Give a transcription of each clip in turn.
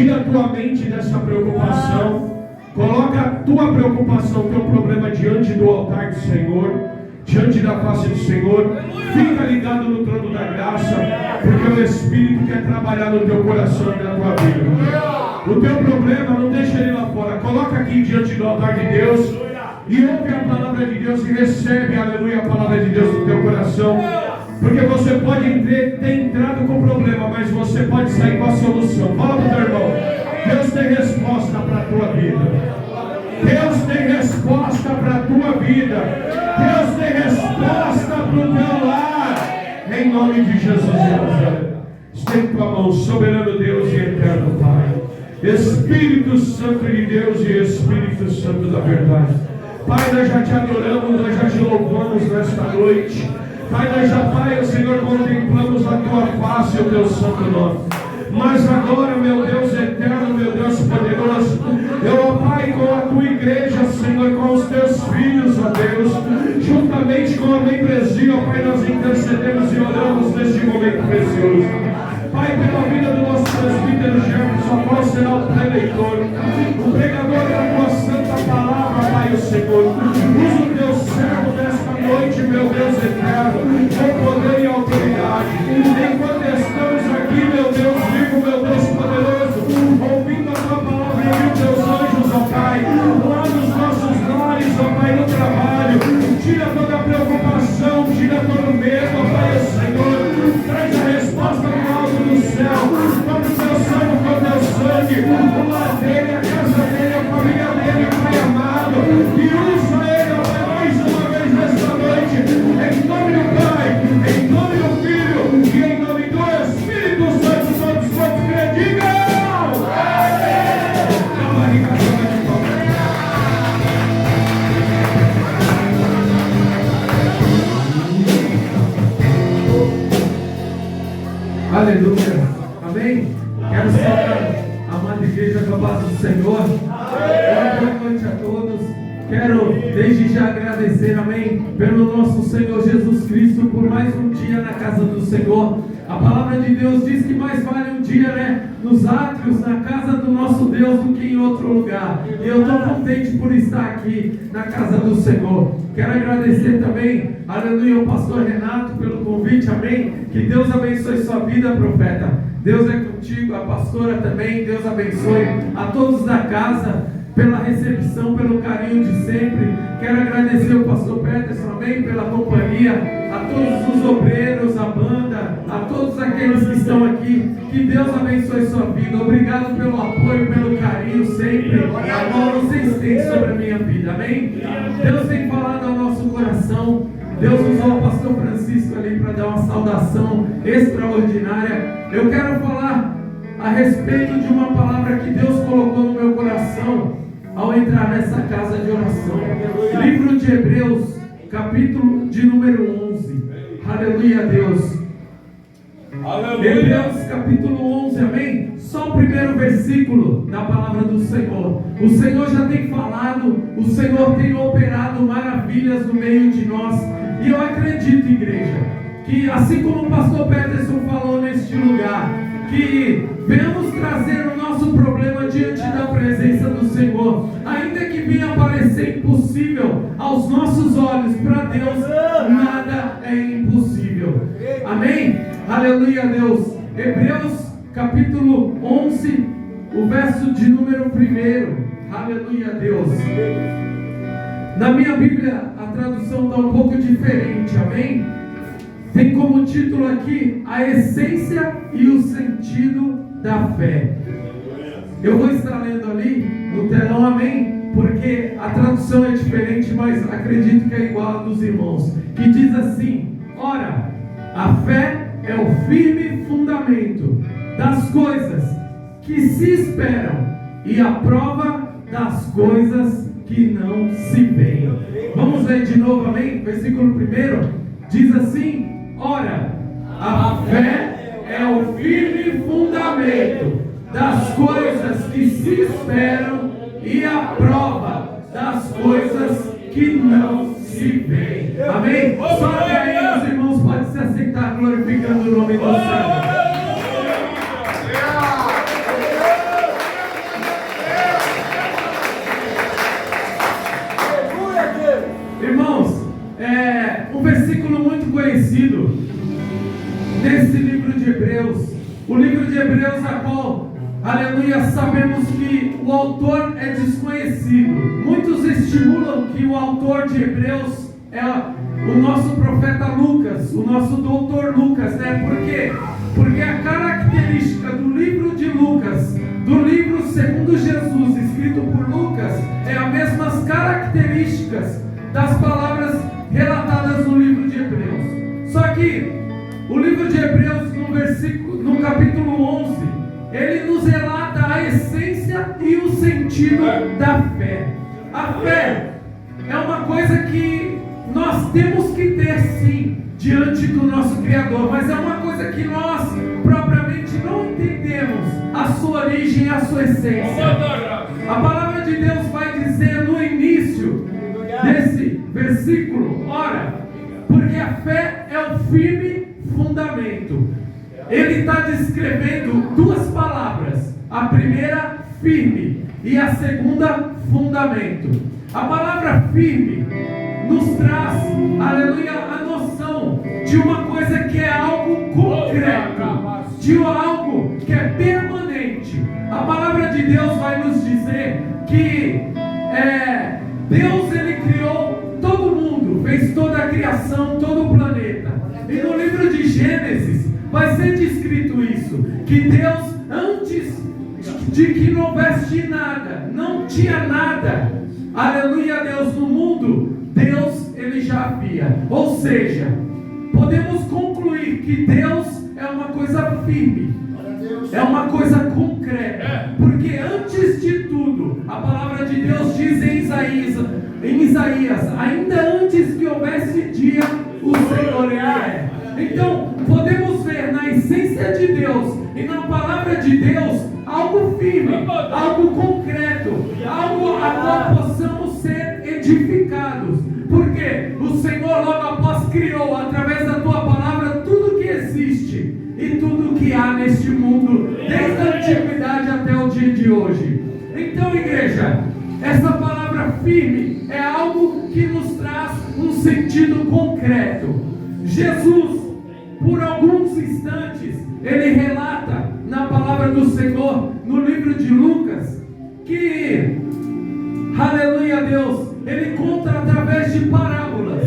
Tira a tua mente dessa preocupação. Coloca a tua preocupação, teu problema diante do altar do Senhor, diante da face do Senhor. Fica ligado no trono da graça, porque o Espírito quer trabalhar no teu coração e na tua vida. O teu problema, não deixa ele lá fora. Coloca aqui diante do altar de Deus e ouve a palavra de Deus e recebe, aleluia, a palavra de Deus no teu coração. Porque você pode ter entrado com o problema, mas você pode sair com a solução. Fala para o teu irmão: Deus tem resposta para a tua vida. Deus tem resposta para a tua vida. Deus tem resposta para o teu lar. Em nome de Jesus de Nazaré. Estende tua mão, soberano Deus e eterno Pai. Espírito Santo de Deus e Espírito Santo da verdade. Pai, nós já te adoramos, nós já te louvamos nesta noite. Pai, nós já, Pai, Senhor, contemplamos a tua face e o teu santo nome. Mas agora, meu Deus eterno, meu Deus poderoso, eu, ó Pai, com a tua igreja, Senhor, com os teus filhos, ó Deus, juntamente com a membresia, ó Pai, nós intercedemos e oramos neste momento precioso. Pai, pela vida do nosso presbítero Jefferson, qual será o preleitor, o pregador da tua santa palavra, Pai, o Senhor. Usa o teu servo nesta noite, meu Deus eterno, com poder e autoridade. Enquanto estamos aqui, meu Deus vivo, meu Deus poderoso, ouvindo a tua palavra e os teus anjos, ó Pai, lá nos nossos lares, ó Pai, no trabalho. Tira toda a preocupação, tira todo o medo, ó Pai, o Senhor. Traz a resposta do alto do céu. Toma o teu sangue com o teu sangue, o lar dele, a casa dele, a família dele, Pai amado. E usa ele, ó Pai, mais uma vez nesta noite. Em nome do Pai, em nome do Filho e em nome do Espírito Santo, todos quantos digam. Aleluia, amém? Quero saudar a amada igreja com a paz do Senhor. Boa noite a todos. Quero desde já agradecer, amém, pelo nosso Senhor Jesus Cristo, por mais um dia na casa do Senhor. A palavra de Deus diz que mais vale um dia, né, nos átrios, na casa do nosso Deus, do que em outro lugar. E eu estou contente por estar aqui na casa do Senhor. Quero agradecer também, aleluia, ao pastor Renato pelo convite, amém. Que Deus abençoe sua vida, profeta. Deus é contigo, a pastora também. Deus abençoe a todos da casa pela recepção, pelo carinho de sempre. Quero agradecer ao pastor Peterson, amém, pela companhia, a todos os obreiros, a banda, a todos aqueles que estão aqui. Que Deus abençoe sua vida. Obrigado pelo apoio, pelo carinho sempre, a qual vocês têm sobre a minha vida, amém. Deus tem falado ao nosso coração. Deus usou o pastor Francisco ali para dar uma saudação extraordinária. Eu quero falar a respeito de uma palavra que Deus colocou no meu coração ao entrar nessa casa de oração. Livro de Hebreus, capítulo de número 11. Aleluia a Deus. Aleluia. Hebreus capítulo 11, amém? Só o primeiro versículo da palavra do Senhor. O Senhor já tem falado, o Senhor tem operado maravilhas no meio de nós. E eu acredito, igreja, que assim como o pastor Peterson falou neste lugar, que venhamos trazer o nosso problema diante da presença do Senhor, ainda que venha parecer impossível aos nossos olhos, para Deus nada é impossível. Amém? Aleluia a Deus. Hebreus capítulo 11, o verso de número 1. Aleluia a Deus. Na minha Bíblia a tradução está um pouco diferente, amém? Tem como título aqui a essência e o sentido da fé. Eu vou estar lendo ali no telão, amém? Porque a tradução é diferente, mas acredito que é igual a dos irmãos. Que diz assim: ora, a fé é o firme fundamento das coisas que se esperam e a prova das coisas que não se veem. Vamos ler de novo, amém? Versículo 1 diz assim: ora, a fé é o firme fundamento das coisas que se esperam e a prova das coisas que não se veem. Amém? Só que aí os irmãos podem se aceitar glorificando o nome do Senhor. O livro de Hebreus, a qual, aleluia, sabemos que o autor é desconhecido. Muitos estimulam que o autor de Hebreus é o nosso profeta Lucas, o nosso doutor Lucas, né? Por quê? Porque a característica do livro de Lucas, do livro segundo Jesus, escrito por Lucas, é as mesmas características das palavras relatadas no livro de Hebreus. Só que o livro de Hebreus, no capítulo 11, ele nos relata a essência e o sentido da fé. A fé é uma coisa que nós temos que ter sim, diante do nosso Criador, mas é uma coisa que nós propriamente não entendemos a sua origem, a sua essência. A palavra de Deus vai dizer no início desse versículo: ora, porque a fé é o firme fundamento. Ele está descrevendo duas palavras: a primeira, firme, e a segunda, fundamento. A palavra firme nos traz, aleluia, a noção de uma coisa que é algo concreto, de algo que é permanente. A palavra de Deus vai nos dizer que Deus, ele criou todo mundo, fez toda a criação, todo o planeta. E no livro de Gênesis vai ser descrito isso, que Deus, antes de que não houvesse nada, não tinha nada, aleluia, Deus, no mundo, Deus, ele já havia. Ou seja, podemos concluir que Deus é uma coisa firme, é uma coisa concreta, porque antes de tudo, a palavra de Deus diz em Isaías, ainda antes que houvesse dia, o Senhor é. Então, podemos ver na essência de Deus e na palavra de Deus algo firme, algo concreto, algo a qual possamos ser edificados. Porque o Senhor logo após criou, através da tua palavra, tudo que existe e tudo que há neste mundo, desde a antiguidade até o dia de hoje. Então, igreja, essa palavra firme é algo que nos traz um sentido concreto. Jesus, por alguns instantes, ele relata na palavra do Senhor, no livro de Lucas, que, aleluia, Deus, ele conta através de parábolas.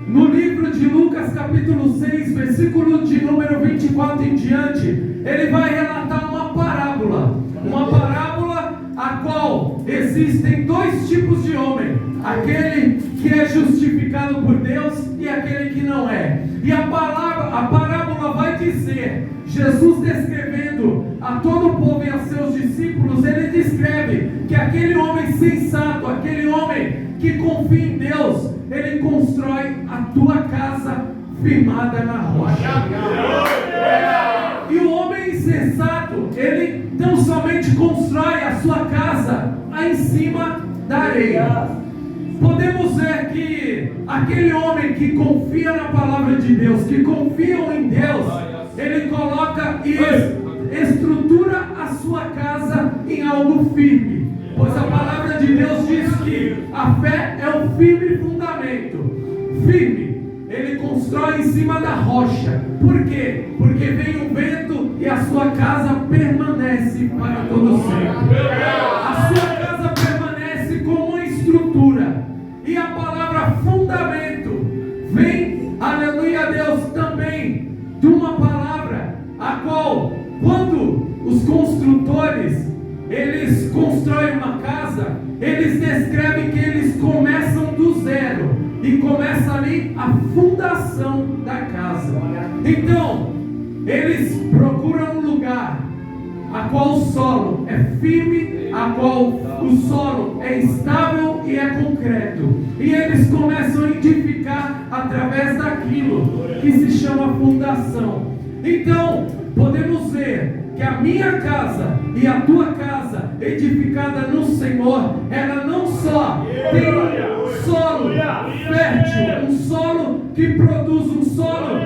No livro de Lucas, capítulo 6, versículo de número 24 em diante, ele vai relatar uma parábola a qual existem dois tipos de homem: aquele que é justificado por Deus e aquele que não é. E a parábola vai dizer, Jesus descrevendo a todo o povo e a seus discípulos, ele descreve que aquele homem sensato, aquele homem que confia em Deus, ele constrói a tua casa firmada na rocha. E o homem insensato, ele não somente constrói a sua casa em cima da areia. Podemos ver que aquele homem que confia na palavra de Deus, que confia em Deus, ele coloca e estrutura a sua casa em algo firme. Pois a palavra de Deus diz que a fé é o firme fundamento. Firme, ele constrói em cima da rocha. Por quê? Porque vem o vento e a sua casa permanece para todo sempre. A sua casa permanece como uma estrutura. E a palavra fundamento vem, aleluia, Deus, também de uma palavra a qual, quando os construtores eles constroem uma casa, eles descrevem que eles começam do zero e começa ali a fundação da casa. Então, eles procuram um lugar a qual o solo é firme, a qual o solo é estável e é concreto. E eles começam a edificar através daquilo que se chama fundação. Então, podemos ver que a minha casa e a tua casa edificada no Senhor, ela não só tem um solo fértil, um solo que produz um solo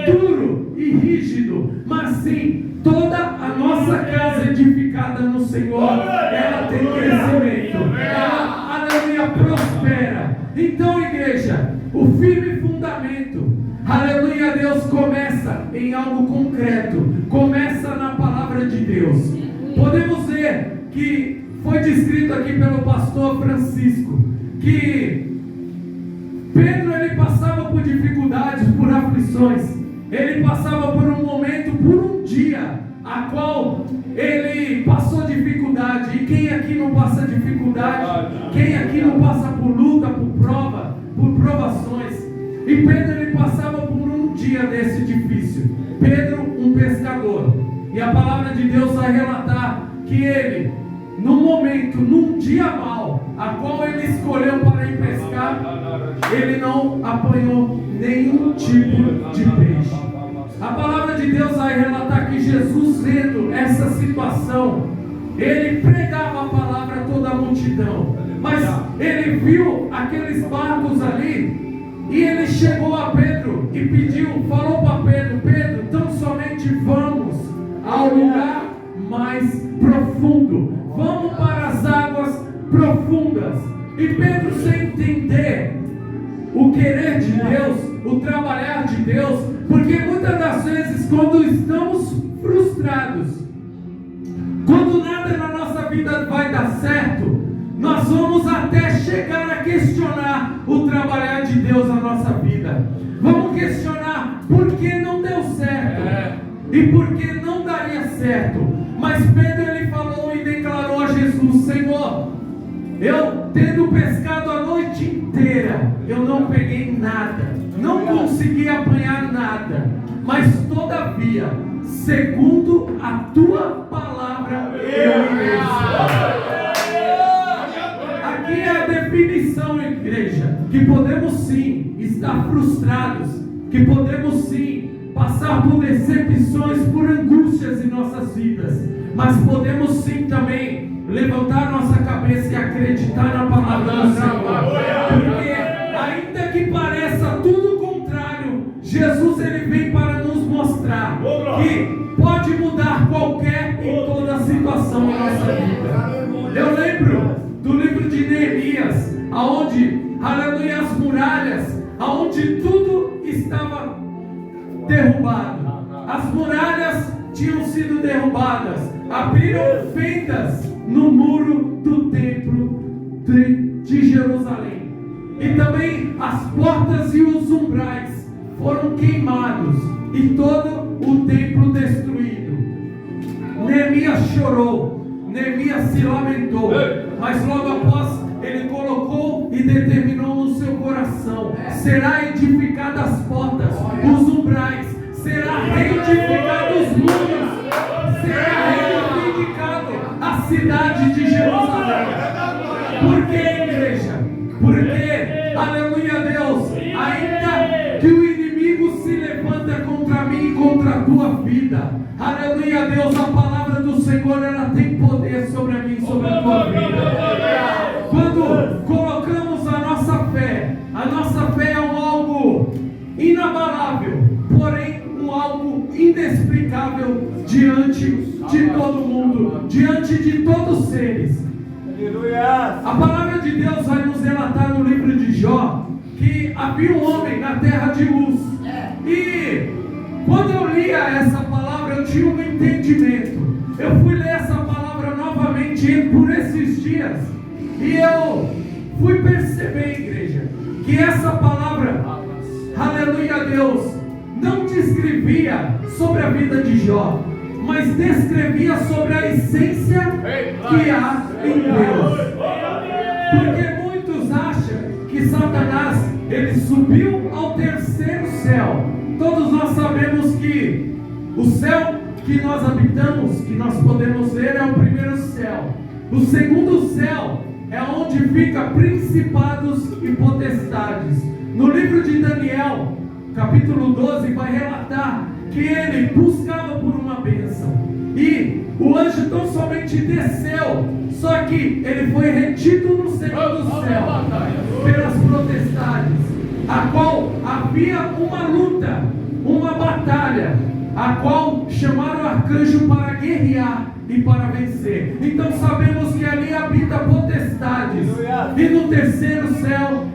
duro e rígido, mas sim toda a nossa casa edificada no Senhor, ela tem crescimento, ela, aleluia, prospera. Então, igreja, o firme fundamento, aleluia, Deus, começa em algo concreto, começa na Podemos ver que foi descrito aqui pelo pastor Francisco que Pedro, ele passava por dificuldades, por aflições. Ele passava por um momento, por um dia, a qual ele passou dificuldade. E quem aqui não passa dificuldade? Quem aqui não passa por luta, por prova, por provações? E Pedro, ele passava por um dia desse difícil. Pedro, um pescador. E a palavra de Deus vai relatar que ele, num momento, num dia mau, a qual ele escolheu para ir pescar, ele não apanhou nenhum tipo de peixe. A palavra de Deus vai relatar que Jesus, vendo essa situação, ele pregava a palavra a toda a multidão, mas ele viu aqueles barcos ali, e ele chegou a Pedro e pediu, falou para Pedro: Pedro, tão somente vamos ao lugar mais profundo, vamos para as águas profundas. E Pedro, sem entender o querer de Deus, o trabalhar de Deus, porque muitas das vezes, quando estamos frustrados, quando nada na nossa vida vai dar certo, nós vamos até chegar a questionar o trabalhar de Deus na nossa vida. Vamos questionar por que não deu certo e por que não daria certo. Mas Pedro, ele falou e declarou a Jesus: Senhor, eu tendo pescado a noite inteira, eu não peguei nada, não consegui apanhar nada, mas todavia, segundo a tua palavra, eu irei. Aqui é a definição, igreja, que podemos sim estar frustrados, que podemos sim passar por decepções, por angústias em nossas vidas, mas podemos sim também levantar nossa cabeça e acreditar na palavra do Senhor, porque ainda que pareça tudo contrário, Jesus, ele vem para nos mostrar que pode mudar qualquer e toda situação em nossa vida. Eu lembro do livro de Neemias, aonde, aleluia, as muralhas, aonde tudo estava derrubado, as muralhas tinham sido derrubadas, abriram fendas no muro do templo de Jerusalém, e também as portas e os umbrais foram queimados e todo o templo destruído. Neemias chorou, Neemias se lamentou, mas logo após ele colocou e determinou no seu coração: será edificada as portas, os umbrais, será reedificado os muros, será reedificado a cidade de Jerusalém. Por que, igreja? Porque, aleluia, Deus, ainda que o inimigo se levanta contra mim e contra a tua vida, aleluia, Deus, a palavra do Senhor, ela tem poder sobre a mim e sobre a tua vida. Quando colocamos a nossa fé é algo inabalável, porém algo inexplicável diante de todo mundo, diante de todos os seres. A palavra de Deus vai nos relatar no livro de Jó que havia um homem na terra de Uz, e quando eu lia essa palavra eu tinha um entendimento. Eu fui ler essa palavra novamente por esses dias e eu fui perceber, igreja, que essa palavra, aleluia, Deus, não descrevia sobre a vida de Jó, mas descrevia sobre a essência que há em Deus. Porque muitos acham que Satanás, ele subiu ao terceiro céu. Todos nós sabemos que o céu que nós habitamos, que nós podemos ver, é o primeiro céu. O segundo céu é onde fica principados e potestades. No livro de Daniel, capítulo 12, vai relatar que ele buscava por uma bênção, e o anjo tão somente desceu, só que ele foi retido no segundo céu pelas potestades, a qual havia uma luta, uma batalha, a qual chamaram o arcanjo para guerrear e para vencer. Então sabemos que ali habita potestades, e no terceiro céu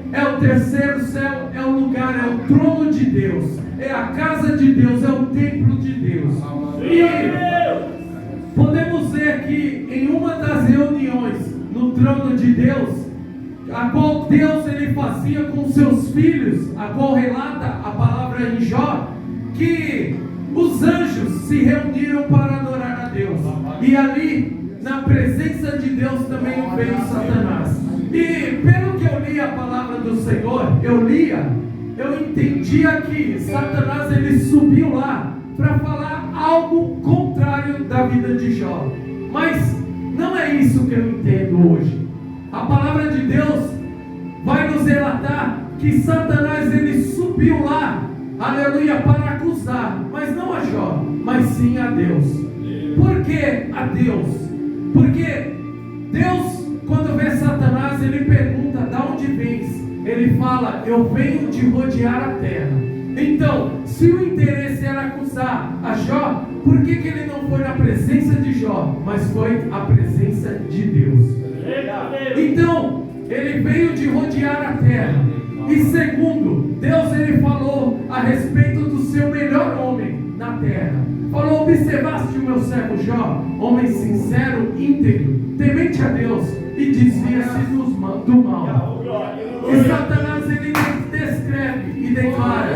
é o lugar, é o trono de Deus, é a casa de Deus, é o templo de Deus. E podemos ver que trono de Deus, a qual Deus ele fazia com seus filhos, a qual relata a palavra em Jó, que os anjos se reuniram para adorar a Deus, e ali na presença de Deus também veio Satanás. E pelo que eu li a palavra do Senhor, eu entendia que Satanás ele subiu lá para falar algo contrário da vida de Jó, mas não é isso que eu entendo hoje. A palavra de Deus vai nos relatar que Satanás ele subiu lá, aleluia, para acusar, mas não a Jó, mas sim a Deus. Por que a Deus? Porque Deus, quando vê Satanás, ele pergunta: de onde vens? Ele fala: eu venho de rodear a terra. Então, se o interesse era acusar a Jó, por que ele não foi na presença de Jó, mas foi a presença de Deus? Então, ele veio de rodear a terra. E segundo, Deus ele falou a respeito do seu melhor homem na terra. Falou: observaste o meu servo Jó, homem sincero, íntegro, temente a Deus e desvia-se do mal. E Satanás ele descreve e declara: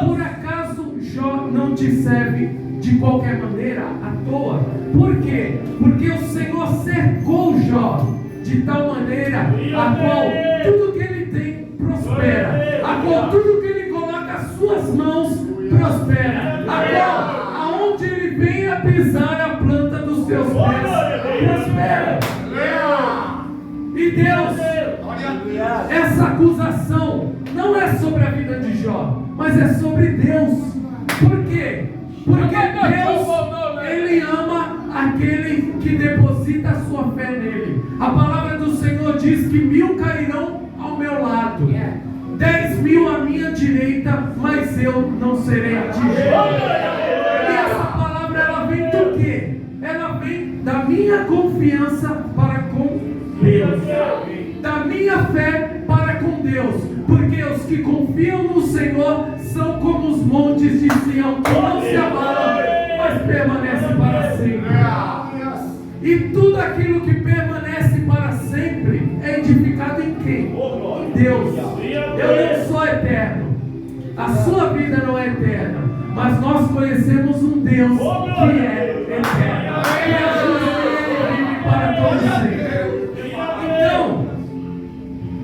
por acaso Jó não te serve de qualquer maneira à toa? Por quê? Porque o Senhor cercou Jó de tal maneira a qual tudo que ele tem prospera, a qual tudo que ele coloca as suas mãos prospera, a qual aonde ele vem a pisar a planta dos seus pés prospera. E Deus, essa acusação não é sobre a vida de Jó, mas é sobre Deus. Por quê? Porque Deus, ele ama aquele que deposita a sua fé nele. A palavra do Senhor diz que 1000 cairão ao meu lado, 10.000 à minha direita, mas eu não serei atingido. E essa palavra ela vem do quê? Ela vem da minha confiança para com Deus, da minha fé para com Deus, porque os que confiam no Senhor são como os montes de Sião, que não se abalam, mas permanecem para sempre. E tudo aquilo que permanece para sempre é edificado em quem? Em Deus. Eu não sou eterno, a sua vida não é eterna, mas nós conhecemos um Deus que é eterno, que é justo e ele vive para todos sempre. Então,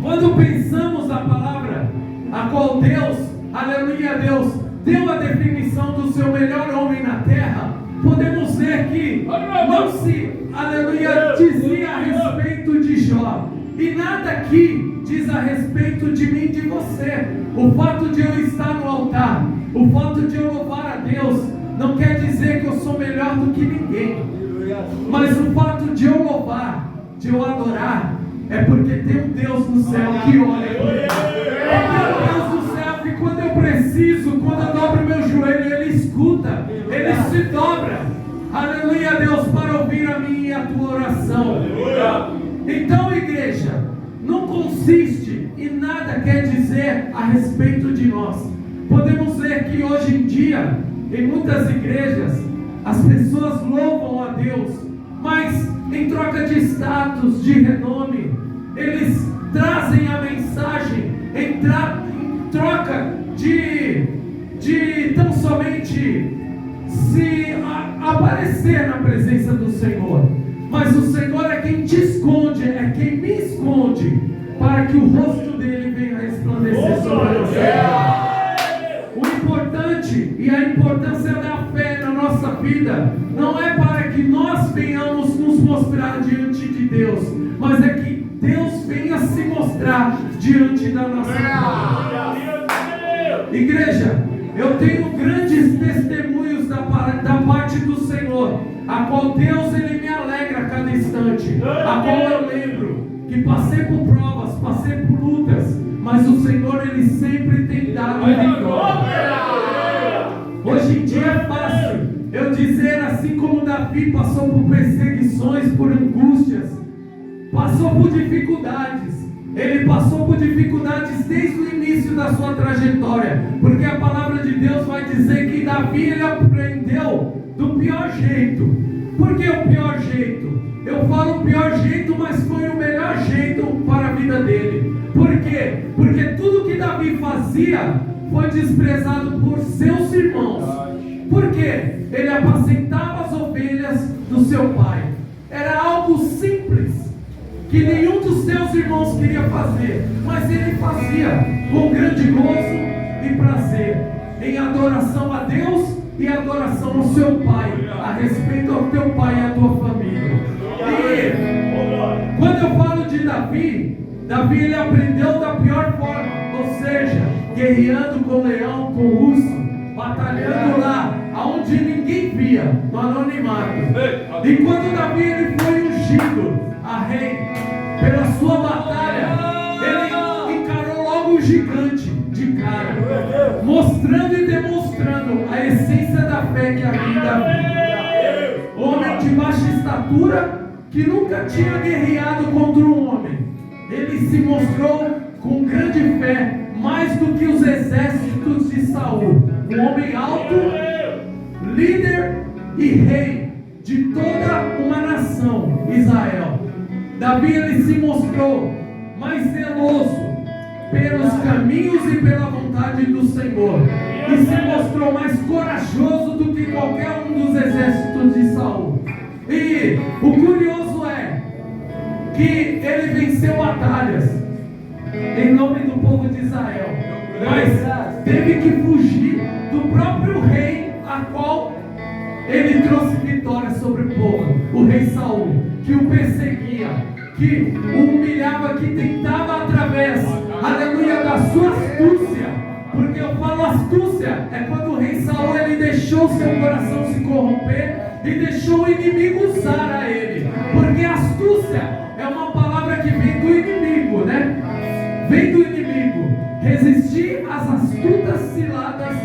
quando pensamos a palavra a qual Deus, aleluia, Deus deu a definição do seu melhor homem na terra, podemos ver que não se, aleluia, dizia a respeito de Jó, e nada aqui diz a respeito de mim e de você. O fato de eu estar no altar, o fato de eu louvar a Deus, não quer dizer que eu sou melhor do que ninguém, mas o fato de eu louvar, de eu adorar, é porque tem um Deus no céu que olha por mim. Tem um Deus no céu que quando eu preciso, quando eu dobro meu joelho, ele escuta, ele se dobra, aleluia, Deus, para ouvir a minha e a tua oração. Então, igreja, não consiste e nada quer dizer a respeito de nós. Podemos ver que hoje em dia, em muitas igrejas, as pessoas louvam a Deus, mas em troca de status, de renome, eles trazem a mensagem em troca de tão somente se aparecer na presença do Senhor. Mas o Senhor é quem te esconde, é quem me esconde, para que o rosto dele venha resplandecer sobre você. O importante e a importância da fé na nossa vida não é para que nós venhamos nos mostrar diante de Deus, mas é que Deus venha se mostrar diante da nossa vida. Igreja, eu tenho grandes testemunhos da parte do Senhor, a qual Deus ele me alegra a cada instante, a qual eu lembro que passei por provas, passei por lutas, mas o Senhor ele sempre tem dado vitória. Hoje em dia é fácil eu dizer, assim como Davi passou por perseguições, por angústias, passou por dificuldades. Ele passou por dificuldades desde o início da sua trajetória, porque a palavra de Deus vai dizer que Davi ele aprendeu do pior jeito. Por que o pior jeito? Eu falo o pior jeito, mas foi o melhor fazia foi desprezado por seus irmãos. Por quê? Ele apacentava as ovelhas do seu pai. Era algo simples, que nenhum dos seus irmãos queria fazer, mas ele fazia com grande gozo e prazer, em adoração a Deus e adoração ao seu pai, a respeito ao teu pai e à tua família. E quando eu falo de Davi, ele aprendeu da pior forma, ou seja, guerreando com o leão, com o urso, batalhando lá, aonde ninguém via, no anonimato. E quando Davi ele foi ungido a rei, pela sua batalha, ele encarou logo o gigante de cara, mostrando e demonstrando a essência da fé que havia em Davi. Homem de baixa estatura, que nunca tinha guerreado contra um homem, ele se mostrou com grande fé, mais do que os exércitos de Saul, um homem alto, líder e rei de toda uma nação, Israel. Davi ele se mostrou mais zeloso pelos caminhos e pela vontade do Senhor, e se mostrou mais corajoso do que qualquer um dos exércitos de Saul. E o curioso é que ele venceu batalhas em nome do povo de Israel, mas teve que fugir do próprio rei a qual ele trouxe vitória sobre o povo, o rei Saul, que o perseguia, que o humilhava, que tentava através, aleluia, da sua astúcia. Porque eu falo astúcia, é quando o rei Saul ele deixou seu coração se corromper e deixou o inimigo usar a ele. Porque astúcia é uma palavra que vem do inimigo, né? Vem do inimigo. Resistir às astutas ciladas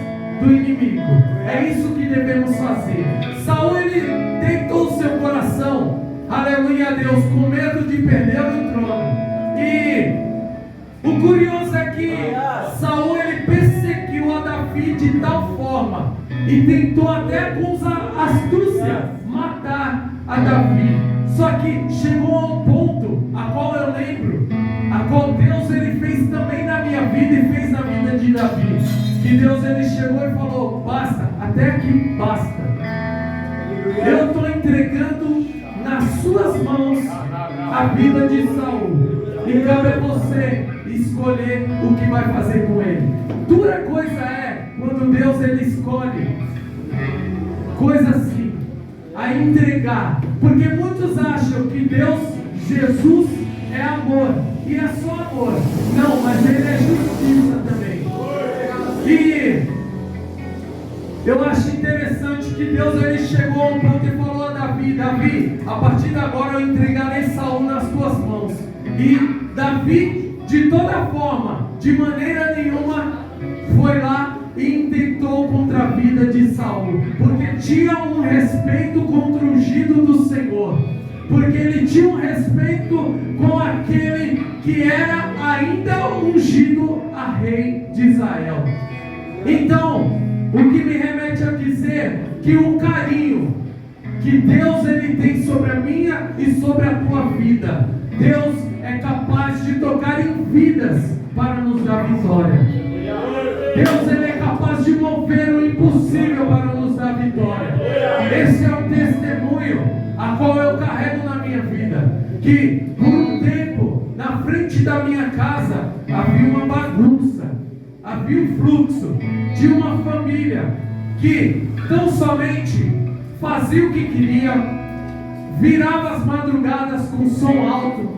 do inimigo. É isso que devemos fazer. Saul ele deitou o seu coração, aleluia a Deus, com medo de perder o trono. E o curioso é que Saul ele perseguiu a Davi de tal forma e tentou até com astúcia matar a Davi. Só que chegou a um ponto a qual eu lembro, a qual Deus ele fez também na minha vida e fez na vida de Davi. Que Deus ele chegou e falou: basta, até aqui basta. Eu estou entregando nas suas mãos a vida de Saul. E cabe a você escolher o que vai fazer com ele. Dura coisa é quando Deus ele escolhe coisa assim, a entregar. Porque muitos acham que Deus, Jesus é amor, e é só amor. Não, mas ele é justiça também. E eu acho interessante que Deus ele chegou a um ponto e falou a Davi: Davi, a partir de agora eu entregarei Saul nas tuas mãos. E Davi, de toda forma, de maneira nenhuma, foi lá e intentou contra a vida de Saul, porque tinha um respeito contra o ungido do Senhor, porque ele tinha um respeito com aquele que era ainda ungido a rei de Israel. Então, o que me remete a dizer que o carinho que Deus ele tem sobre a minha e sobre a tua vida, Deus é capaz de tocar em vidas para nos dar vitória. Deus ele é capaz de mover o impossível para nos dar vitória. Esse é um testemunho a qual eu carrego na minha vida, que por um tempo na frente da minha casa havia uma bagunça, havia um fluxo de uma família que tão somente fazia o que queria, virava as madrugadas com som alto,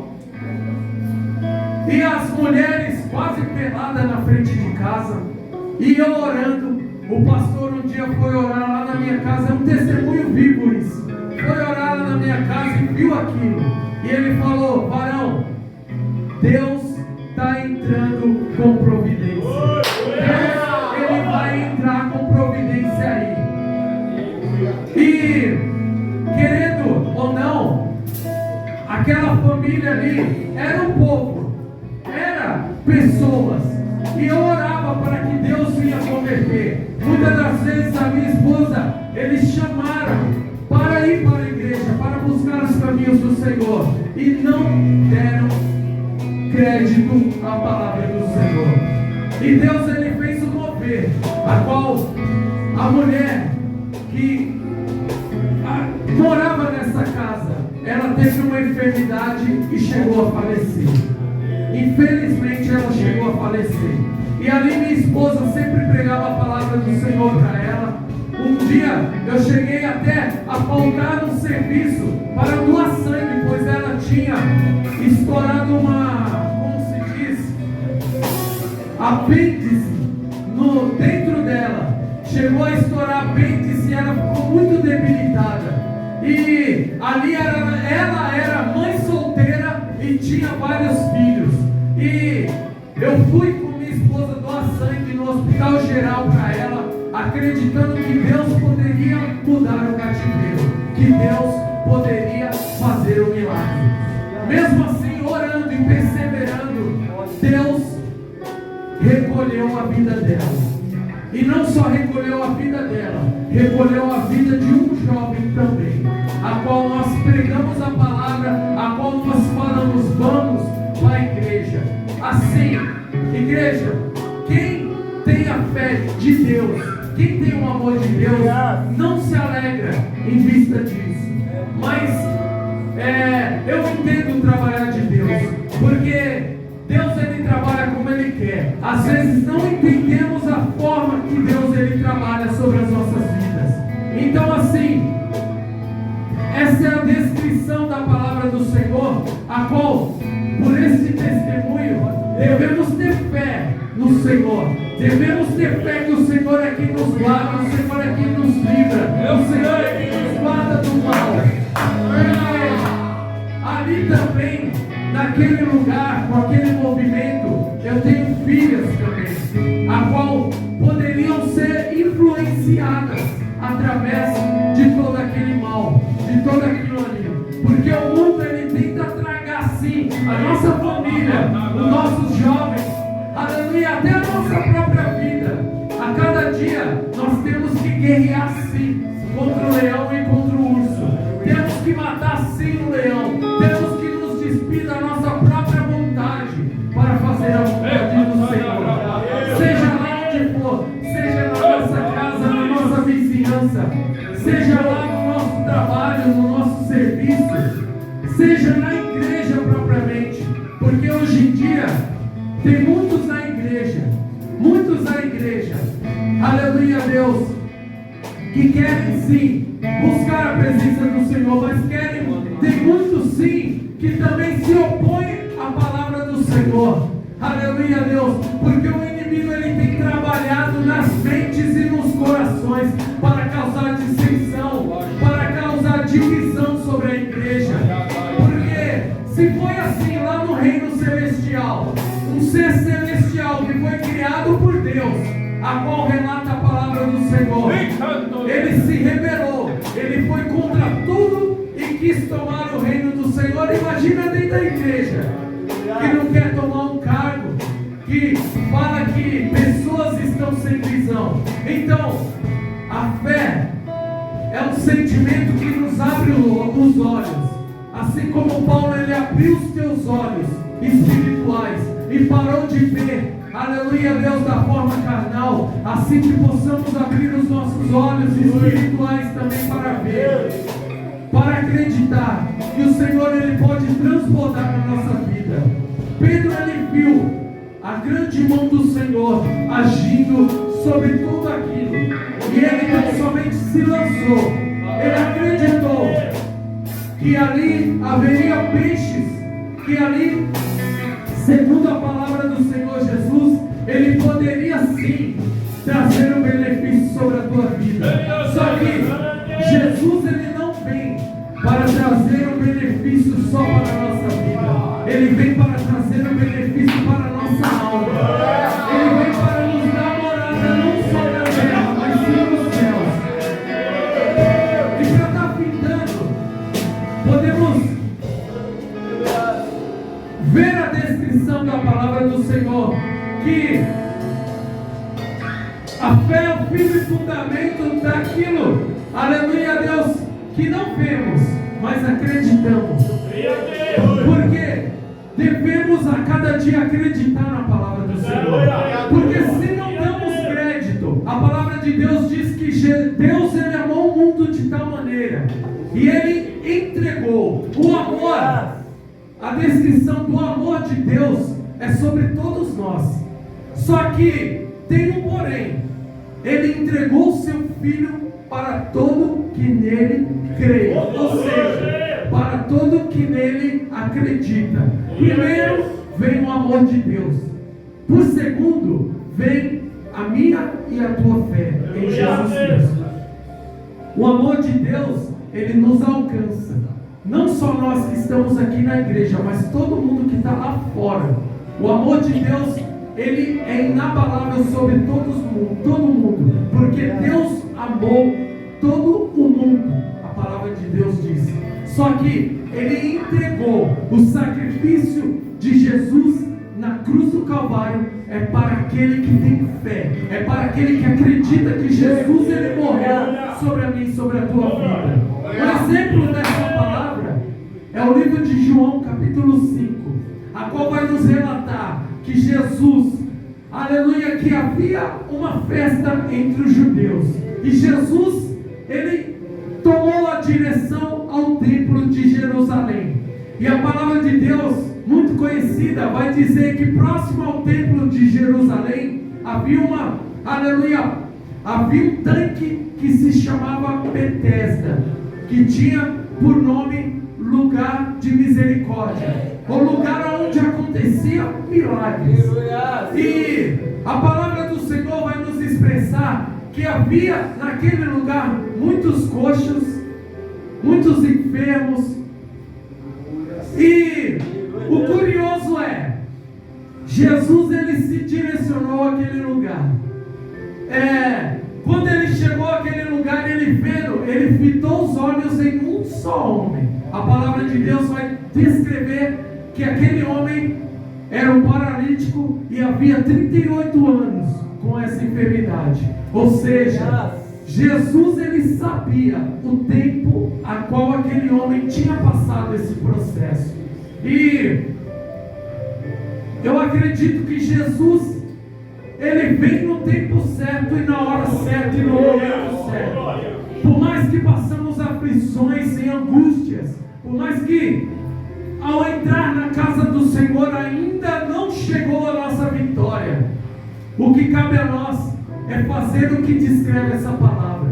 e as mulheres quase peladas na frente de casa, e eu orando. O pastor um dia foi orar lá na minha casa, é um testemunho vivo isso. Foi orar lá na minha casa e viu aquilo, e ele falou: varão, Deus está entrando com providência. Deus, ele vai entrar com providência aí. E querendo ou não, aquela família ali era um povo, era pessoas, e eu orava para que Deus vinha converter. Muitas das vezes a minha esposa, eles chamaram para ir para a igreja, para buscar os caminhos do Senhor, e não deram crédito à palavra do Senhor. E Deus ele saber, a qual a mulher que morava nessa casa, ela teve uma enfermidade e chegou a falecer. Infelizmente ela chegou a falecer. E ali minha esposa sempre pregava a palavra do Senhor para ela. Um dia eu cheguei até a faltar um serviço para doar sangue, pois ela tinha estourado como se diz, apêndice dentro dela. Chegou a estourar apêndice e ela ficou muito debilitada. E ali ela era mãe solteira e tinha vários filhos. E eu fui com minha esposa doar sangue no hospital geral para ela, acreditando que Deus poderia mudar o cativeiro, que Deus poderia fazer o milagre. Mesmo assim, orando e perseverando, Deus recolheu a vida dela. E não só recolheu a vida dela, recolheu a vida de um jovem também, a qual nós pregamos a palavra, a qual nós falamos, vamos para a igreja. Assim, igreja, quem tem a fé de Deus, quem tem o amor de Deus, não se alegra em vista disso. Mas eu entendo o trabalhar de Deus, porque Deus ele trabalha como Ele quer. Às vezes não entendemos a forma que Deus ele trabalha sobre as nossas vidas. Então assim, essa é a descrição da palavra do Senhor, a qual, por esse testemunho, devemos ter fé no Senhor. Devemos ter fé que o Senhor é quem nos guarda, o Senhor é quem nos livra, o Senhor é quem nos guarda do mal. Ali também, naquele lugar, com aquele movimento, eu tenho filhas também, a qual poderiam ser influenciadas através de todo aquele mal, de todo aquilo ali. Porque o mundo ele tenta tragar sim a nossa família, os nossos jovens, aleluia, até a nossa própria vida. A cada dia nós temos que guerrear sim contra o leão e contra o urso. Temos que matar sim o leão. Temos que nos despir da nossa própria vontade para fazer a vontade do Senhor. Seja lá onde for, seja na nossa casa, na nossa vizinhança, seja lá no nosso trabalho, no nosso serviço, seja na igreja propriamente. Porque hoje em dia tem muitos na igreja, aleluia Deus, que querem sim buscar a presença do Senhor, mas tem muitos sim que também se opõem à palavra do Senhor, aleluia Deus, porque o inimigo ele tem trabalhado nas mentes e nos corações para causar dissensão, para causar divisão sobre a igreja. Porque se foi assim lá no reino celestial, um ser celestial que foi criado por Deus, a qual relata a palavra do Senhor, ele se rebelou, ele foi contra tudo e quis tomar o reino do Senhor. Imagina dentro da igreja, que não quer tomar um cargo, que fala que pessoas estão sem visão. Então, a fé é um sentimento que nos abre os olhos, assim como Paulo ele abriu os teus olhos espirituais e parou de ver, aleluia Deus, da forma carnal, assim que possamos abrir os nossos olhos espirituais também para ver, para acreditar que o Senhor ele pode transbordar na nossa vida. Pedro ele viu a grande mão do Senhor agindo sobre tudo aquilo, e ele não somente se lançou, ele acreditou que ali haveria peixes, que ali, segundo a palavra do Senhor Jesus, ele poderia sim trazer um benefício sobre a tua vida. Só que Jesus ele não vem para trazer um benefício só para a nossa vida, ele vem para trazer um benefício para a nossa alma. Ele vem para nos dar morada não só na terra, mas sim nos céus. E para estar findando, podemos ver a descrição da palavra do Senhor, que a fé é o firme fundamento daquilo, aleluia Deus, que não vemos, mas acreditamos. Porque devemos a cada dia acreditar na palavra do Senhor. Porque se não damos crédito E Ele entregou. O amor, a descrição do amor de Deus é sobre todos nós. Só que tem um porém. Ele entregou o seu Filho para todo que nele crê. Ou seja, para todo que nele acredita. Primeiro vem o amor de Deus. Por segundo, vem a minha e a tua fé em Jesus Cristo. O amor de Deus, ele nos alcança. Não só nós que estamos aqui na igreja, mas todo mundo que está lá fora. O amor de Deus, ele é inabalável sobre todo mundo. Porque Deus amou todo o mundo. A palavra de Deus diz. Só que ele entregou o sacrifício de Jesus na cruz do Calvário. É para aquele que tem fé. É para aquele que acredita que Jesus ele morreu sobre a minha e sobre a tua vida. Um exemplo dessa palavra é o livro de João capítulo 5, a qual vai nos relatar que Jesus, aleluia, que havia uma festa entre os judeus. E Jesus, ele tomou a direção ao templo de Jerusalém. E a palavra de Deus, muito conhecida, vai dizer que próximo ao templo de Jerusalém havia havia um tanque que se chamava Betesda, que tinha por nome lugar de misericórdia, o lugar onde acontecia milagres. E a palavra do Senhor vai nos expressar que havia naquele lugar muitos coxos, muitos enfermos. E o curioso é, Jesus ele se direcionou àquele lugar. Quando ele chegou àquele lugar, ele fitou os olhos em um só homem. A palavra de Deus vai descrever que aquele homem era um paralítico e havia 38 anos com essa enfermidade. Ou seja, Jesus ele sabia o tempo a qual aquele homem tinha passado esse processo. E eu acredito que Jesus ele vem no tempo certo e na hora certa e no momento certo. Por mais que passamos aflições e angústias, por mais que ao entrar na casa do Senhor ainda não chegou a nossa vitória, o que cabe a nós é fazer o que descreve essa palavra.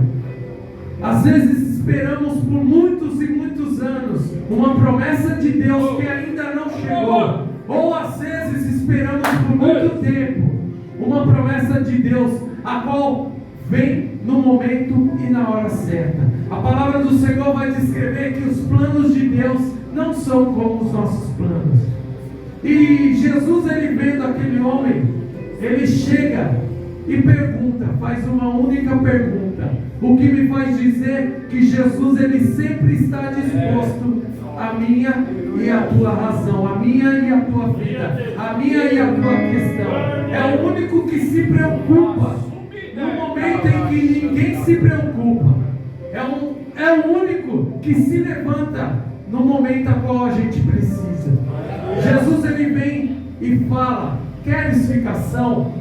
Às vezes esperamos por muitos e muitos anos uma promessa de Deus que ainda não chegou, ou às vezes esperamos por muito tempo uma promessa de Deus, a qual vem no momento e na hora certa. A palavra do Senhor vai descrever que os planos de Deus não são como os nossos planos. E Jesus, ele vendo aquele homem, ele chega e pergunta, faz uma única pergunta, o que me faz dizer que Jesus, ele sempre está disposto à minha e à tua razão, a minha e a tua vida, a minha e a tua questão. É o único que se preocupa no momento em que ninguém se preocupa. É o único que se levanta no momento a qual a gente precisa. Jesus ele vem e fala: queres ficação?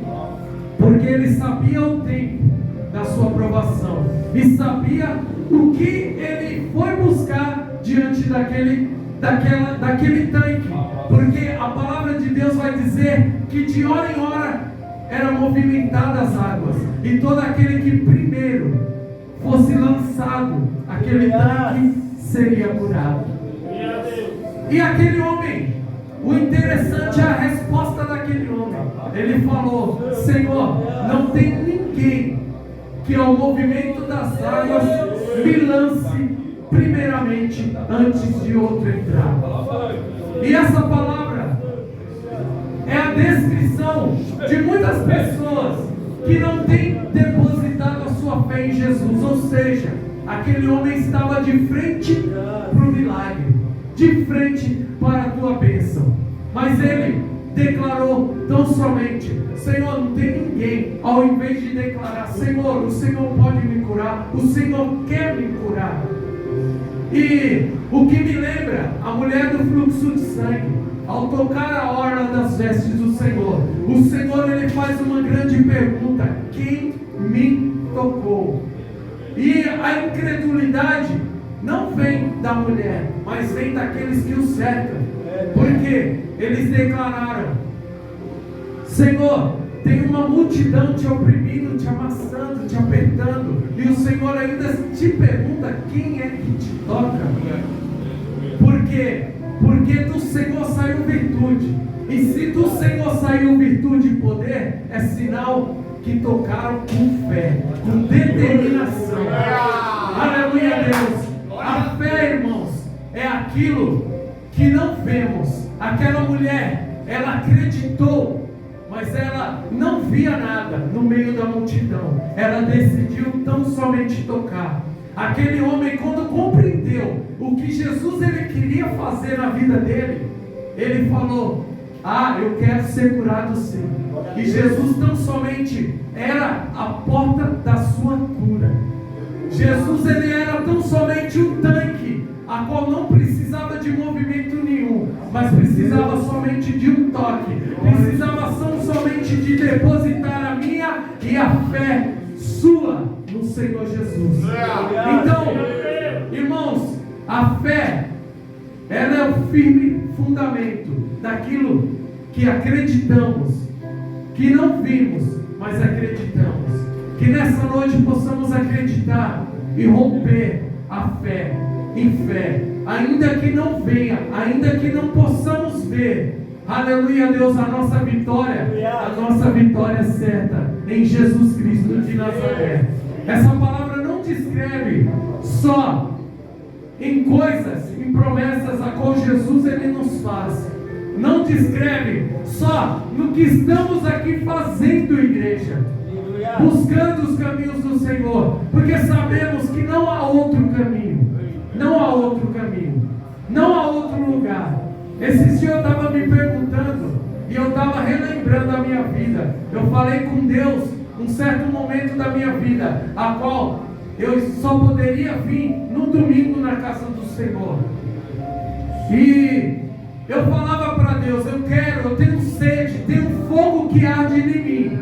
Porque ele sabia o tempo da sua aprovação e sabia o que ele foi buscar diante daquele tanque, porque a palavra de Deus vai dizer que de hora em hora eram movimentadas as águas, e todo aquele que primeiro fosse lançado aquele tanque seria curado. E aquele homem, o interessante é a resposta daquele homem. Ele falou: Senhor, não tem ninguém que ao movimento das águas me lance primeiramente antes de outro entrar. E essa palavra é a descrição de muitas pessoas que não têm depositado a sua fé em Jesus. Ou seja, aquele homem estava de frente para o milagre, de frente para a tua bênção, mas ele declarou tão somente: Senhor, não tem ninguém. Ao invés de declarar: Senhor, o Senhor pode me curar, o Senhor quer me curar. E o que me lembra a mulher do fluxo de sangue, ao tocar a orla das vestes do Senhor, o Senhor ele faz uma grande pergunta: quem me tocou? E a incredulidade não vem da mulher, mas vem daqueles que o cercam. Porque eles declararam: Senhor, tem uma multidão te oprimindo, te amassando, te apertando, e o Senhor ainda te pergunta: quem é que te toca? Por quê? Porque do Senhor saiu virtude, e se do Senhor saiu virtude e poder, é sinal que tocaram com fé, com determinação. Aleluia, Deus. A fé, irmãos, é aquilo que não vemos. Aquela mulher, ela acreditou, mas ela não via nada no meio da multidão. Ela decidiu tão somente tocar. Aquele homem, quando compreendeu o que Jesus ele queria fazer na vida dele, ele falou: eu quero ser curado sim. E Jesus tão somente era a porta da sua cura. Jesus ele era tão somente um tanque, a qual não precisava de movimento nenhum, mas precisava somente de um toque, precisava somente de depositar a minha e a fé sua no Senhor Jesus. Então, irmãos, a fé, ela é o firme fundamento daquilo que acreditamos, que não vimos, mas acreditamos. Que nessa noite possamos acreditar e romper a fé em fé, ainda que não venha, ainda que não possamos ver. Aleluia, Deus, a nossa vitória é certa em Jesus Cristo de Nazaré. Essa palavra não descreve só em coisas, em promessas a qual Jesus ele nos faz. Não descreve só no que estamos aqui fazendo, igreja, buscando os caminhos do Senhor, porque sabemos que não há outro caminho, não há outro caminho, não há outro lugar. Esse dia eu estava me perguntando e eu estava relembrando a minha vida. Eu falei com Deus um certo momento da minha vida, a qual eu só poderia vir no domingo na casa do Senhor. E eu falava para Deus: eu tenho sede, tenho fogo que arde em mim,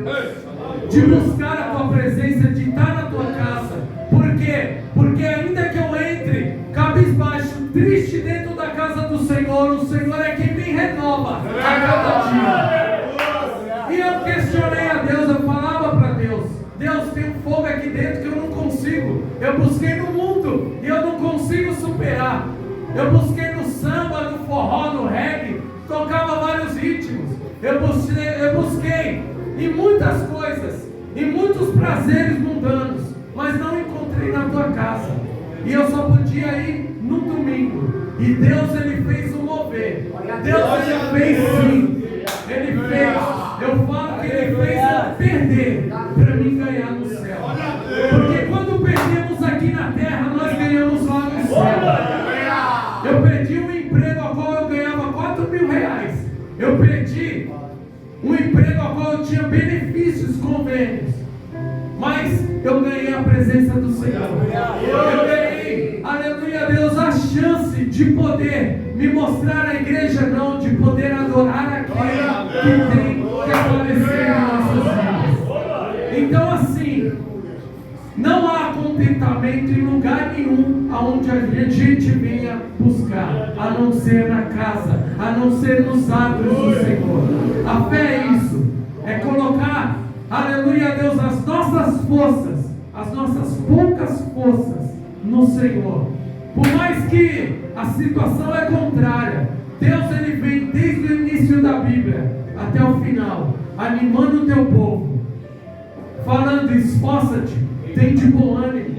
de buscar a tua presença, de estar na tua casa. Por quê? Porque ainda que eu entre cabisbaixo, triste dentro da casa do Senhor, o Senhor é quem me renova a cada dia. E eu questionei a Deus, eu falava para Deus: Deus, tem um fogo aqui dentro que eu não consigo. Eu busquei no mundo e eu não consigo superar. Eu busquei no samba, no forró, no reggae, tocava vários ritmos. Eu busquei em muitas coisas, em muitos prazeres mundanos, mas não encontrei na tua casa. E eu só podia ir no domingo. E Deus ele fez o mover. Deus ele fez sim. Ele fez. Eu falo que ele fez eu perder para mim ganhar no céu. Porque quando perdemos aqui na terra, nós ganhamos lá no céu. Eu perdi um emprego ao qual eu ganhava 4 mil reais. Eu perdi um emprego ao qual eu tinha benefícios, convênios. Mas eu ganhei a presença do Senhor. Eu ganhei, aleluia Deus, a chance de poder me mostrar a igreja, não, de poder adorar aquele que tem que aparecer em nossas vidas. Então assim, não há contentamento em lugar nenhum aonde a gente venha buscar, a não ser na casa, a não ser nos atos do Senhor. A fé é isso, é colocar, aleluia Deus, as nossas forças, as nossas poucas forças no Senhor. Por mais que a situação é contrária, Deus ele vem desde o início da Bíblia até o final, animando o teu povo, falando: esforça-te, tem de bom ânimo,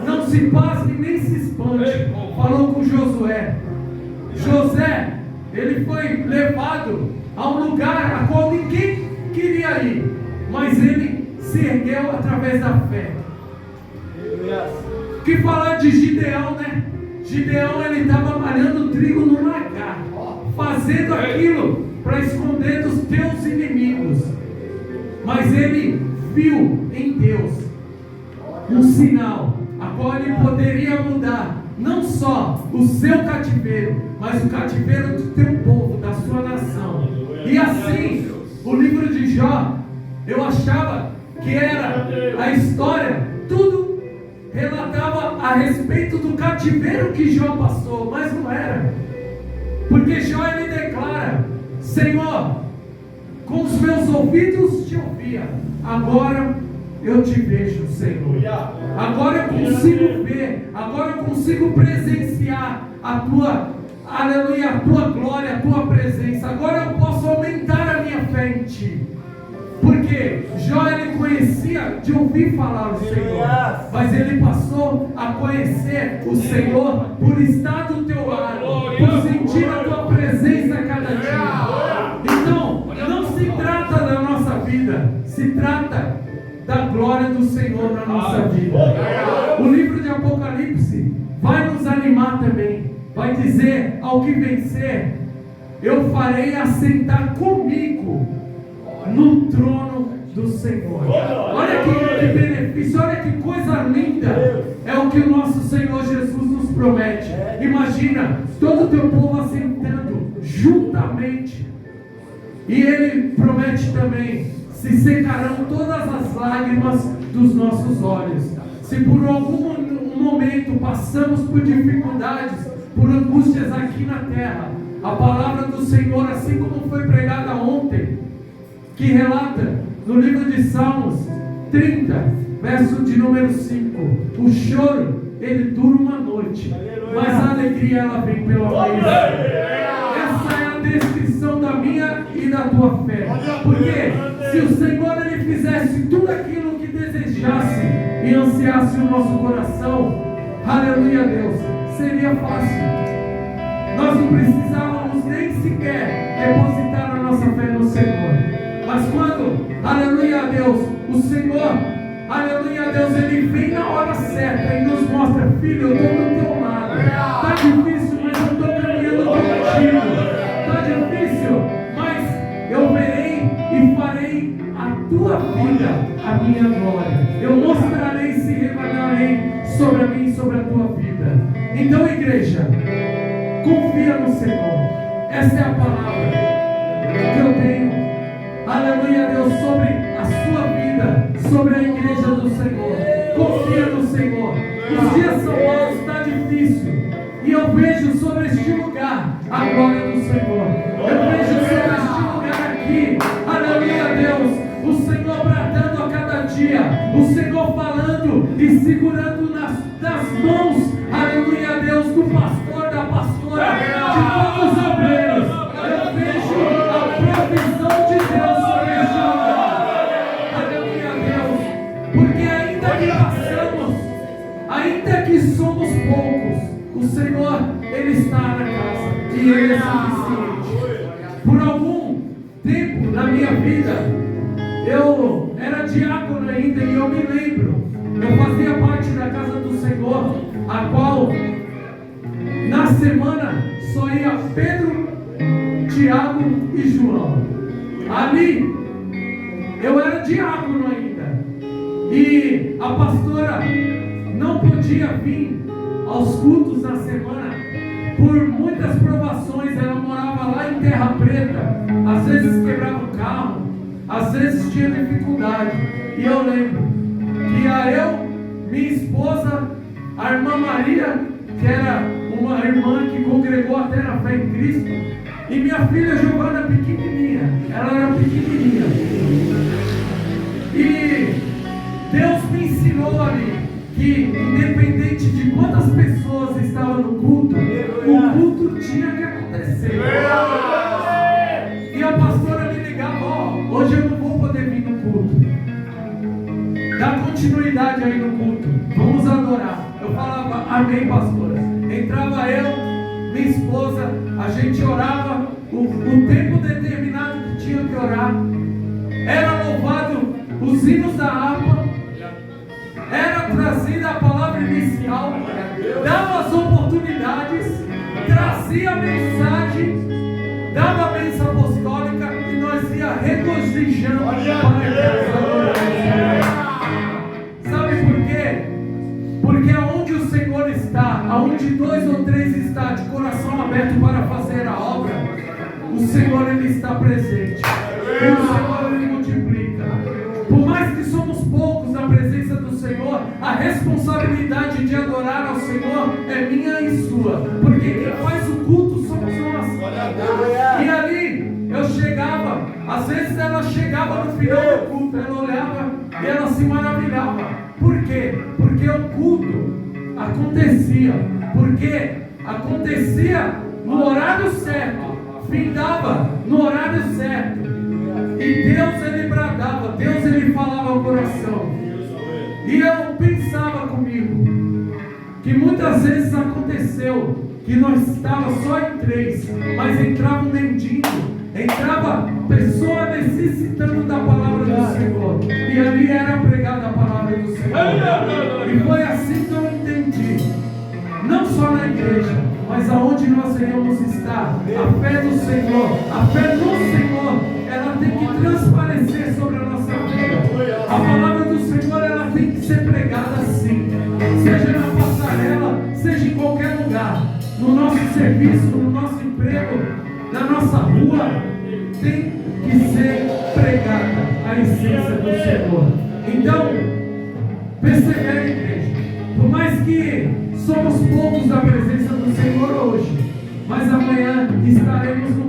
não se pasme nem se espante. Falou com Josué. José, ele foi levado a um lugar a qual ninguém queria ir, mas ele se ergueu através da fé. Que falar de Gideão, né? Gideão ele estava malhando trigo no lagar, fazendo aquilo para esconder dos teus inimigos, mas ele viu em Deus um sinal a qual ele poderia mudar não só o seu cativeiro, mas o cativeiro do teu povo, da sua nação. E assim, o livro de Jó, eu achava que era a história, tudo relatava a respeito do cativeiro que Jó passou, mas não era. Porque Jó ele declara: Senhor, com os meus ouvidos te ouvia, agora eu te vejo, Senhor. Agora eu consigo ver, agora eu consigo presenciar a tua, aleluia, a tua glória, a tua presença. Agora eu posso aumentar a minha fé em ti. Porque Jó ele conhecia de ouvir falar o Senhor, mas ele passou a conhecer o Senhor por estar do teu lado, por sentir a tua presença a cada dia. Então, não se trata da nossa vida, se trata da glória do Senhor na nossa vida. O livro de Apocalipse vai nos animar também, vai dizer: ao que vencer, eu farei assentar comigo no trono do Senhor. Olha que benefício, olha que coisa linda é o que o nosso Senhor Jesus nos promete. Imagina todo o teu povo assentando juntamente, e Ele promete também: se secarão todas as lágrimas dos nossos olhos. Se por algum momento passamos por dificuldades, por angústias aqui na terra, a palavra do Senhor, assim como foi pregada ontem, que relata no livro de Salmos 30, verso de número 5, o choro ele dura uma noite, mas a alegria ela vem pela manhã. Essa é a descrição da minha e da tua fé. Porque se o Senhor ele fizesse tudo aquilo que desejasse e ansiasse o nosso coração, aleluia Deus, seria fácil. Nós não precisávamos nem sequer depositar a nossa fé no Senhor. Mas quando, aleluia a Deus, o Senhor, aleluia a Deus, Ele vem na hora certa e nos mostra: filho, eu estou do teu lado. Está difícil, mas eu estou caminhando contigo. Está difícil, mas eu verei e farei a tua vida a minha glória. Eu mostrarei e se revelarei sobre a mim e sobre a tua vida. Então, igreja, confia no Senhor. Essa é a palavra que eu tenho, aleluia Deus, sobre a sua vida, sobre a igreja do Senhor. Confia no Senhor. Os dias são maus, está difícil, e eu vejo sobre este lugar a glória do Senhor. Eu vejo sobre este lugar aqui, aleluia Deus, o Senhor bradando a cada dia, o Senhor falando e segurando nas mãos, aleluia Deus, do pastor, da pastora, de todos os obreiros. Eu vejo a provisão de Deus sobre este lugar. Aleluia Deus. Porque ainda que passamos, ainda que somos poucos, o Senhor, Ele está na casa e Ele é suficiente. Por algum tempo na minha vida, eu era diácono ainda e eu me lembro, eu fazia parte da casa do Senhor, a qual na semana só ia Pedro, Tiago e João. Ali eu era diácono ainda, e a pastora não podia vir aos cultos na semana por muitas provações. Ela morava lá em Terra Preta, às vezes quebrava o carro, às vezes tinha dificuldade. E eu lembro que eu, minha esposa, a irmã Maria, que era uma irmã que congregou até na fé em Cristo, e minha filha Giovana pequenininha, ela era pequenininha, e Deus me ensinou ali que independente de quantas pessoas estavam no culto, o culto tinha que acontecer. E a pastora me ligava: hoje eu não vou poder vir no culto, dá continuidade aí no culto, vamos adorar. Eu falava: amém, pastora. Entrava eu, minha esposa, a gente orava o tempo determinado que tinha que orar. Era louvado os hinos da harpa, era trazida a palavra inicial, dava as oportunidades, trazia a mensagem, dava a bênção apostólica e nós ia regozijando para a Sabe por quê? Porque aonde o Senhor está, aonde 2 ou 3 está de coração aberto para fazer a obra, o Senhor Ele está presente. E o Senhor Ele multiplica. Por mais que somos poucos na presença do Senhor, a responsabilidade prioridade de adorar ao Senhor é minha e sua, porque quem faz o culto somos nós. E ali eu chegava, às vezes ela chegava no final do culto, ela olhava e ela se maravilhava. Por quê? Porque o culto acontecia, porque acontecia no horário certo, findava no horário certo, e Deus ele bradava, Deus ele falava ao coração. E eu pensava comigo que muitas vezes aconteceu que nós estávamos só em 3, mas entrava um mendigo, entrava pessoa necessitando da palavra do Senhor, e ali era pregada a palavra do Senhor. E foi assim que eu entendi, não só na igreja, mas aonde nós iremos estar, a fé do Senhor, a fé no Senhor, ela tem que transparecer sobre a nossa vida. A palavra do Senhor, ela tem que ser pregada assim, seja na passarela, seja em qualquer lugar, no nosso serviço, no nosso emprego, na nossa rua, tem que ser pregada a essência do Senhor. Então, persevere, igreja. Por mais que somos poucos da presença do Senhor hoje, mas amanhã estaremos no